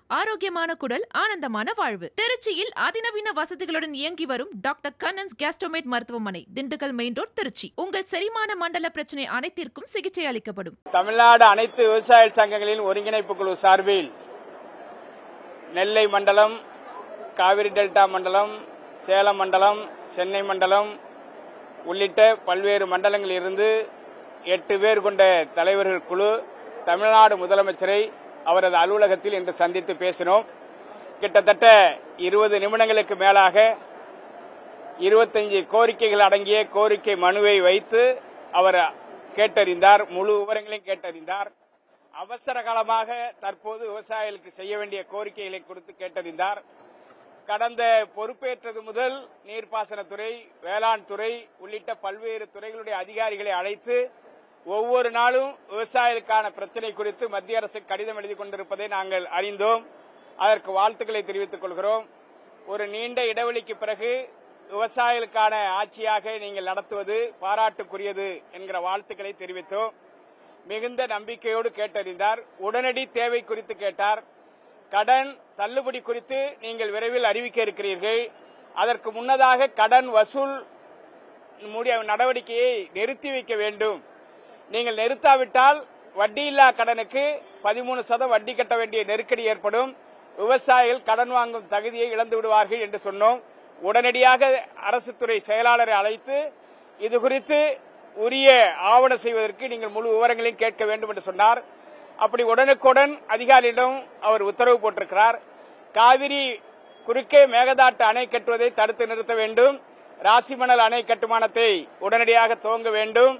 ஆரோக்கியமான குடல், ஆனந்தமான வாழ்வு. திருச்சியில் அதிநவீன வசதிகளுடன் இயங்கி வரும் டாக்டர் கண்ணன்ஸ் கேஸ்ட்ரோமேட் மருத்துவமனை, திண்டுக்கல் மெயின் ரோட், திருச்சி. உங்கள் செரிமான மண்டல பிரச்சனை அனைத்திற்கும் சிகிச்சை அளிக்கப்படும். தமிழ்நாடு அனைத்து விவசாய சங்கங்களின் ஒருங்கிணைப்பு குழு சார்பில் நெல்லை மண்டலம், காவிரி டெல்டா மண்டலம், சேலம் மண்டலம், சென்னை மண்டலம் உள்ளிட்ட பல்வேறு மண்டலங்களில் இருந்து 8 பேர் கொண்ட தலைவர்கள் குழு தமிழ்நாடு முதலமைச்சரை அவரது அலுவலகத்தில் இன்று சந்தித்து பேசினோம். கிட்டத்தட்ட 20 நிமிடங்களுக்கு மேலாக 25 கோரிக்கைகள் அடங்கிய கோரிக்கை மனுவை வைத்து அவர் கேட்டறிந்தார். முழு விவரங்களையும் கேட்டறிந்தார். அவசர காலமாக தற்போது விவசாயிகளுக்கு செய்ய வேண்டிய கோரிக்கைகளை கொடுத்து கேட்டறிந்தார். கடந்த பொறுப்பேற்றது முதல் நீர்ப்பாசனத்துறை, வேளாண் துறை உள்ளிட்ட பல்வேறு துறைகளுடைய அதிகாரிகளை அழைத்து ஒவ்வொரு நாளும் விவசாயிகளுக்கான பிரச்சினை குறித்து மத்திய அரசு கடிதம் எழுதி கொண்டிருப்பதை நாங்கள் அறிந்தோம். அதற்கு வாழ்த்துக்களை தெரிவித்துக் கொள்கிறோம். ஒரு நீண்ட இடைவெளிக்கு பிறகு விவசாயிகளுக்கான ஆட்சியாக நீங்கள் நடத்துவது பாராட்டுக்குரியது என்கிற வாழ்த்துக்களை தெரிவித்தோம். மிகுந்த நம்பிக்கையோடு கேட்டறிந்தார். உடனடி தேவை குறித்து கேட்டார். கடன் தள்ளுபடி குறித்து நீங்கள் விரைவில் அறிவிக்க இருக்கிறீர்கள். அதற்கு முன்னதாக கடன் வசூல் நடவடிக்கையை நிறுத்தி வைக்க வேண்டும். நீங்கள் நிறுத்தாவிட்டால் வட்டியில்லா கடனுக்கு 13% வட்டி கட்ட வேண்டிய நெருக்கடி ஏற்படும். விவசாயிகள் கடன் வாங்கும் தகுதியை இழந்து விடுவார்கள் என்று சொன்னோம். உடனடியாக அரசு துறை செயலாளரை அழைத்து இது குறித்து உரிய ஆவணம் செய்வதற்கு நீங்கள் முழு விவரங்களையும் கேட்க வேண்டும் என்று சொன்னார். அப்படி உடனுக்குடன் அதிகாரியிடம் அவர் உத்தரவு போட்டிருக்கிறார். காவிரி குறுக்கே மேகதாட்டு அணை கட்டுவதை தடுத்து நிறுத்த வேண்டும். ராசிமணல் அணை கட்டுமானத்தை உடனடியாக துவங்க வேண்டும்.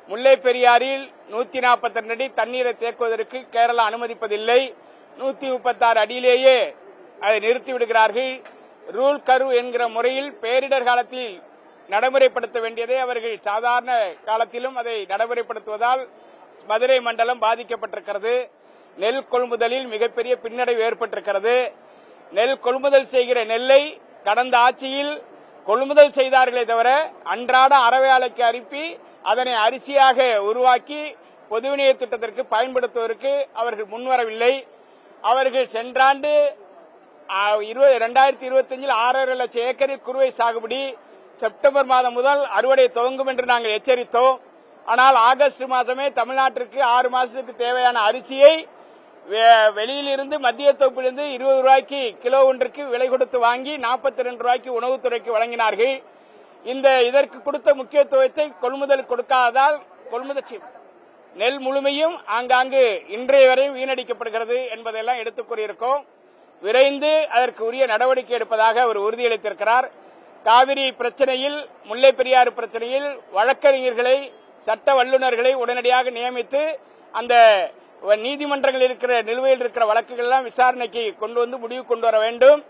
முல்லை பெரியாறில் 142 அடி தண்ணீரை தேக்குவதற்கு கேரளா அனுமதிப்பதில்லை. 136 அடியிலேயே அதை நிறுத்திவிடுகிறார்கள். ரூல் கர்வ் என்கிற முறையில் பேரிடர் காலத்தில் நடைமுறைப்படுத்த வேண்டியதை அவர்கள் சாதாரண காலத்திலும் அதை நடைமுறைப்படுத்துவதால் மதுரை மண்டலம் பாதிக்கப்பட்டிருக்கிறது. நெல் கொள்முதலில் மிகப்பெரிய பின்னடைவு ஏற்பட்டிருக்கிறது. நெல் கொள்முதல் செய்கிற நெல்லை கடந்த ஆட்சியில் கொள்முதல் செய்தார்களே தவிர அன்றாட அறவையாலைக்கு அனுப்பி அதனை அரிசியாக உருவாக்கி பொது விநியோக திட்டத்திற்கு பயன்படுத்துவதற்கு அவர்கள் முன்வரவில்லை. அவர்கள் சென்றாண்டு 2025 6.5 லட்சம் ஏக்கரில் குறுவை சாகுபடி செப்டம்பர் மாதம் முதல் அறுவடை துவங்கும் என்று நாங்கள் எச்சரித்தோம். ஆனால் ஆகஸ்ட் மாதமே தமிழ்நாட்டிற்கு 6 மாதத்துக்கு தேவையான அரிசியை வெளியிலிருந்து மத்திய தொகுப்பிலிருந்து 20 ரூபாய்க்கு கிலோ ஒன்றுக்கு விலை கொடுத்து வாங்கி 42 ரூபாய்க்கு உணவுத்துறைக்கு வழங்கினார்கள். இதற்கு கொடுத்த முக்கியத்துவத்தை கொள்முதல் கொடுக்காததால் கொள்முதல் நெல் முழுமையும் ஆங்காங்கு இன்றைய வரை வீணடிக்கப்படுகிறது என்பதெல்லாம் எடுத்துக் கூறியிருக்கோம். விரைந்து அதற்கு உரிய நடவடிக்கை எடுப்பதாக அவர் உறுதியளித்திருக்கிறார். காவிரி பிரச்சனையில், முல்லை பெரியாறு பிரச்சனையில் வழக்கறிஞர்களை, சட்ட வல்லுநர்களை உடனடியாக நியமித்து அந்த நீதிமன்றங்கள் இருக்கிற நிலுவையில் இருக்கிற வழக்குகள் எல்லாம் விசாரணைக்கு கொண்டு வந்து முடிவு கொண்டு வர வேண்டும்.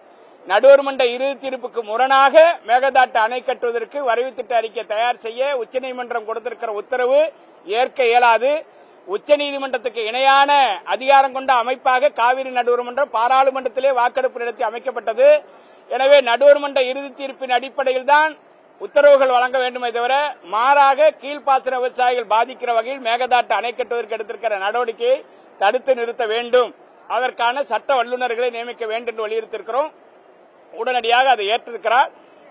நடுவர் மன்ற இறுதி தீர்ப்புக்கு முரணாக மேகதாட்டு அணை கட்டுவதற்கு வரைவு திட்ட அறிக்கை தயார் செய்ய உச்சநீதிமன்றம் கொடுத்திருக்கிற உத்தரவு ஏற்க இயலாது. உச்சநீதிமன்றத்துக்கு இணையான அதிகாரம் கொண்ட அமைப்பாக காவிரி நடுவர் மன்றம் பாராளுமன்றத்திலே வாக்கெடுப்பு நடத்தி அமைக்கப்பட்டது. எனவே நடுவர் மன்ற இறுதி தீர்ப்பின் அடிப்படையில் தான் உத்தரவுகள் வழங்க வேண்டுமே தவிர மாறாக கீழ்ப்பாசன விவசாயிகள் பாதிக்கிற வகையில் மேகதாட்டு அணை கட்டுவதற்கு எடுத்திருக்கிற நடவடிக்கையை தடுத்து நிறுத்த வேண்டும். அதற்கான சட்ட வல்லுநர்களை நியமிக்க வேண்டும் என்று வலியுறுத்தியிருக்கிறோம். உடனடியாக அதை ஏற்றிருக்கிறார்.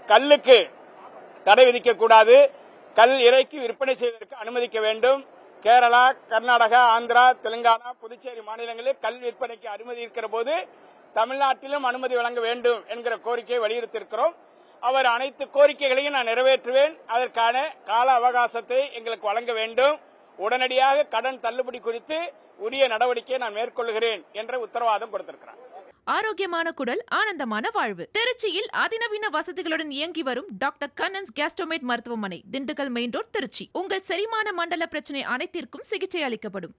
கல்லுக்கு தடை விதிக்கக்கூடாது. கல் இறைக்கு விற்பனை செய்வதற்கு அனுமதிக்க வேண்டும். கேரளா, கர்நாடகா, ஆந்திரா, தெலுங்கானா, புதுச்சேரி மாநிலங்களில் கல் விற்பனைக்கு அனுமதி இருக்கிற போது தமிழ்நாட்டிலும் அனுமதி வழங்க வேண்டும் என்கிற கோரிக்கையை வலியுறுத்தியிருக்கிறோம். அவர் அனைத்து கோரிக்கைகளையும் நான் நிறைவேற்றுவேன். அதற்கான கால அவகாசத்தை எங்களுக்கு வழங்க வேண்டும். உடனடியாக கடன் தள்ளுபடி குறித்து உரிய நடவடிக்கையை நான் மேற்கொள்கிறேன் என்ற உத்தரவாதம் கொடுத்திருக்கிறார். ஆரோக்கியமான குடல், ஆனந்தமான வாழ்வு. திருச்சியில் அதிநவீன வசதிகளுடன் இயங்கி வரும் டாக்டர் கண்ணன்ஸ் கேஸ்ட்ரோமேட் மருத்துவமனை, திண்டுக்கல் மெயின் ரோட், திருச்சி. உங்கள் செரிமான மண்டல பிரச்சனை அனைத்திற்கும் சிகிச்சை அளிக்கப்படும்.